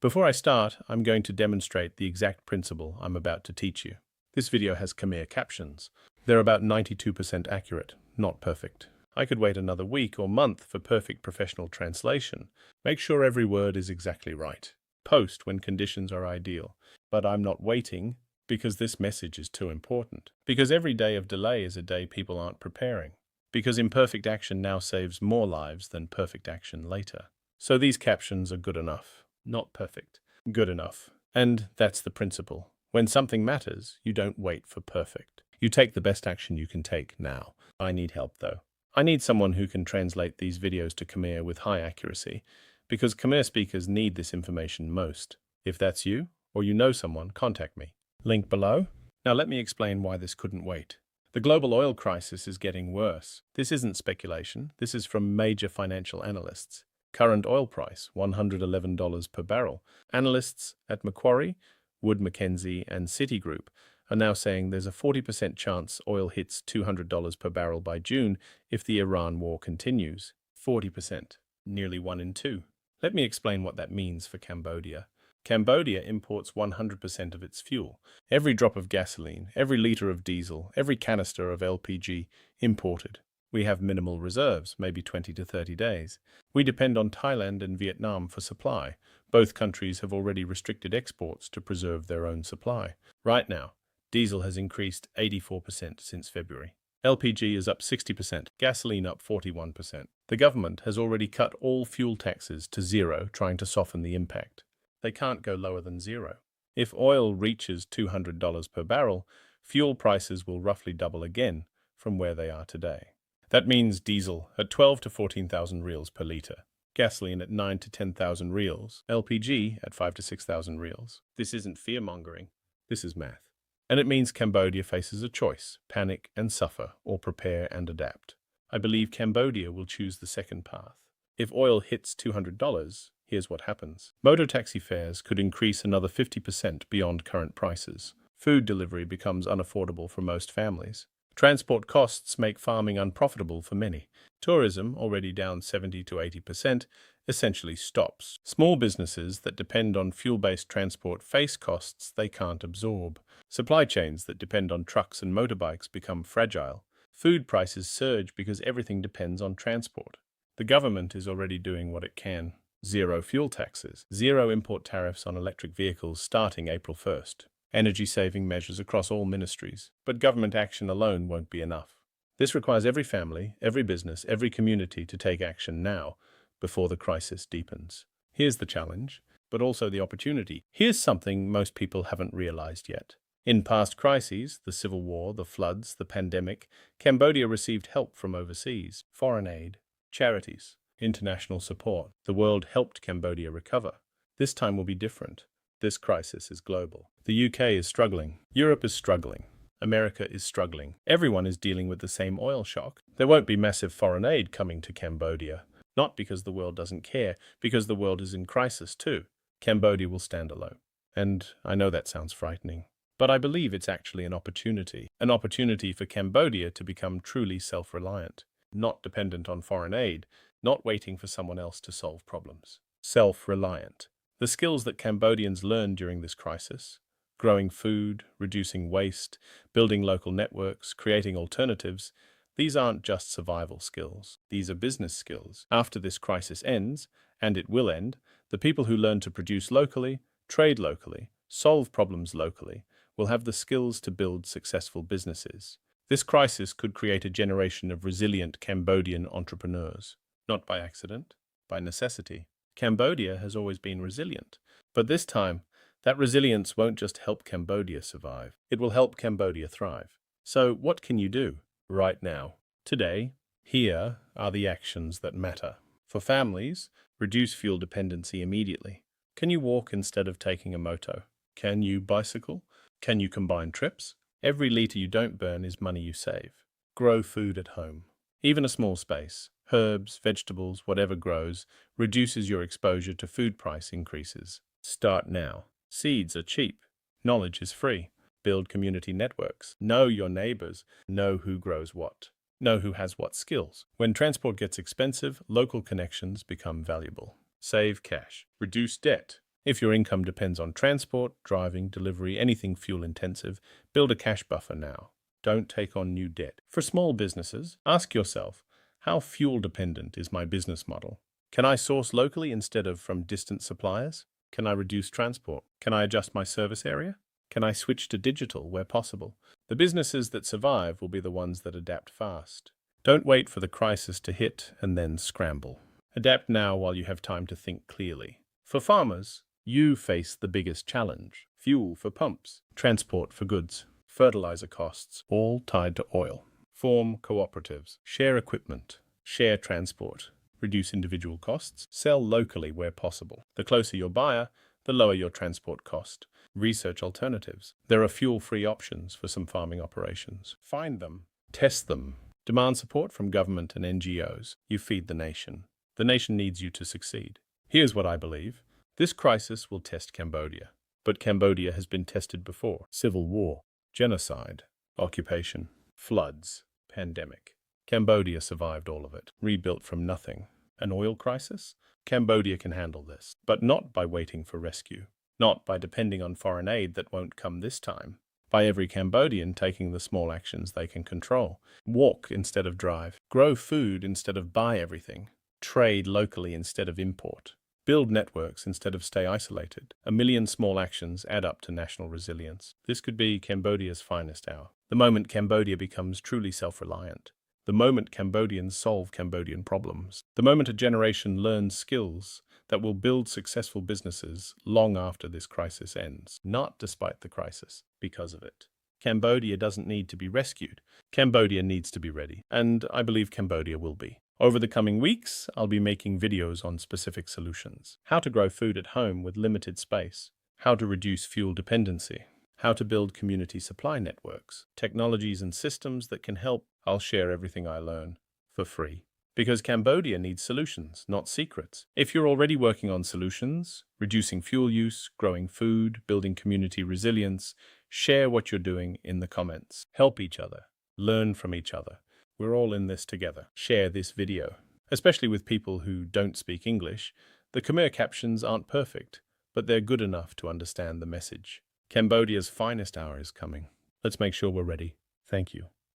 Before I start, I'm going to demonstrate the exact principle I'm about to teach you. This video has Khmer captions. They're about 92% accurate, not perfect. I could wait another week or month for perfect professional translation. Make sure every word is exactly right. Post when conditions are ideal. But I'm not waiting because this message is too important. Because every day of delay is a day people aren't preparing. Because imperfect action now saves more lives than perfect action later. So these captions are good enough. Not perfect. Good enough. And that's the principle. When something matters, you don't wait for perfect. You take the best action you can take now. I need help though. I need someone who can translate these videos to Khmer with high accuracy, because Khmer speakers need this information most. If that's you, or you know someone, contact me. Link below. Now let me explain why this couldn't wait. The global oil crisis is getting worse. This isn't speculation. This is from major financial analysts. Current oil price, $111 per barrel. Analysts at Macquarie, Mackenzie, and Citigroup are now saying there's a 40% chance oil hits $200 per barrel by June if the Iran war continues. 40%, nearly 1 in 2. Let me explain what that means for Cambodia. Cambodia imports 100% of its fuel. Every drop of gasoline, every liter of diesel, every canister of LPG imported. We have minimal reserves, maybe 20 to 30 days. We depend on Thailand and Vietnam for supply. Both countries have already restricted exports to preserve their own supply. Right now, diesel has increased 84% since February. LPG is up 60%, gasoline up 41%. The government has already cut all fuel taxes to zero, trying to soften the impact. They can't go lower than zero. If oil reaches $200 per barrel, fuel prices will roughly double again from where they are today. That means diesel at 12 to 14,000 reals per litre, gasoline at 9 to 10,000 reals, LPG at 5 to 6,000 reals. This isn't fear-mongering. This is math. And it means Cambodia faces a choice, panic and suffer, or prepare and adapt. I believe Cambodia will choose the second path. If oil hits $200, here's what happens. Motor taxi fares could increase another 50% beyond current prices. Food delivery becomes unaffordable for most families. Transport costs make farming unprofitable for many. Tourism, already down 70 to 80%, essentially stops. Small businesses that depend on fuel-based transport face costs they can't absorb. Supply chains that depend on trucks and motorbikes become fragile. Food prices surge because everything depends on transport. The government is already doing what it can. Zero fuel taxes, zero import tariffs on electric vehicles starting April 1st. Energy-saving measures across all ministries. But government action alone won't be enough. This requires every family, every business, every community to take action now, before the crisis deepens. Here's the challenge, but also the opportunity. Here's something most people haven't realized yet. In past crises, the civil war, the floods, the pandemic, Cambodia received help from overseas, foreign aid, charities, international support. The world helped Cambodia recover. This time will be different. This crisis is global. The UK is struggling. Europe is struggling. America is struggling. Everyone is dealing with the same oil shock. There won't be massive foreign aid coming to Cambodia. Not because the world doesn't care, because the world is in crisis too. Cambodia will stand alone. And I know that sounds frightening, but I believe it's actually an opportunity. An opportunity for Cambodia to become truly self-reliant. Not dependent on foreign aid, not waiting for someone else to solve problems. Self-reliant. The skills that Cambodians learned during this crisis, growing food, reducing waste, building local networks, creating alternatives, these aren't just survival skills. These are business skills. After this crisis ends, and it will end, the people who learn to produce locally, trade locally, solve problems locally, will have the skills to build successful businesses. This crisis could create a generation of resilient Cambodian entrepreneurs. Not by accident, by necessity. Cambodia has always been resilient, but this time, that resilience won't just help Cambodia survive. It will help Cambodia thrive. So what can you do right now? Today, here are the actions that matter. For families, reduce fuel dependency immediately. Can you walk instead of taking a moto? Can you bicycle? Can you combine trips? Every litre you don't burn is money you save. Grow food at home. Even a small space, herbs, vegetables, whatever grows, reduces your exposure to food price increases. Start now. Seeds are cheap. Knowledge is free. Build community networks. Know your neighbors. Know who grows what. Know who has what skills. When transport gets expensive, local connections become valuable. Save cash. Reduce debt. If your income depends on transport, driving, delivery, anything fuel-intensive, build a cash buffer now. Don't take on new debt. For small businesses, ask yourself, how fuel-dependent is my business model? Can I source locally instead of from distant suppliers? Can I reduce transport? Can I adjust my service area? Can I switch to digital where possible? The businesses that survive will be the ones that adapt fast. Don't wait for the crisis to hit and then scramble. Adapt now while you have time to think clearly. For farmers, you face the biggest challenge. Fuel for pumps, transport for goods, fertilizer costs, all tied to oil. Form cooperatives, share equipment, share transport, reduce individual costs, sell locally where possible. The closer your buyer, the lower your transport cost. Research alternatives. There are fuel-free options for some farming operations. Find them, test them. Demand support from government and NGOs. You feed the nation. The nation needs you to succeed. Here's what I believe. This crisis will test Cambodia. But Cambodia has been tested before. Civil war, genocide, occupation, floods, pandemic. Cambodia survived all of it, rebuilt from nothing. An oil crisis? Cambodia can handle this, but not by waiting for rescue. Not by depending on foreign aid that won't come this time. By every Cambodian taking the small actions they can control. Walk instead of drive. Grow food instead of buy everything. Trade locally instead of import. Build networks instead of stay isolated. 1,000,000 small actions add up to national resilience. This could be Cambodia's finest hour. The moment Cambodia becomes truly self-reliant. The moment Cambodians solve Cambodian problems. The moment a generation learns skills that will build successful businesses long after this crisis ends. Not despite the crisis, because of it. Cambodia doesn't need to be rescued. Cambodia needs to be ready. And I believe Cambodia will be. Over the coming weeks, I'll be making videos on specific solutions. How to grow food at home with limited space. How to reduce fuel dependency. How to build community supply networks. Technologies and systems that can help. I'll share everything I learn for free. Because Cambodia needs solutions, not secrets. If you're already working on solutions, reducing fuel use, growing food, building community resilience, share what you're doing in the comments. Help each other. Learn from each other. We're all in this together. Share this video. Especially with people who don't speak English, the Khmer captions aren't perfect, but they're good enough to understand the message. Cambodia's finest hour is coming. Let's make sure we're ready. Thank you.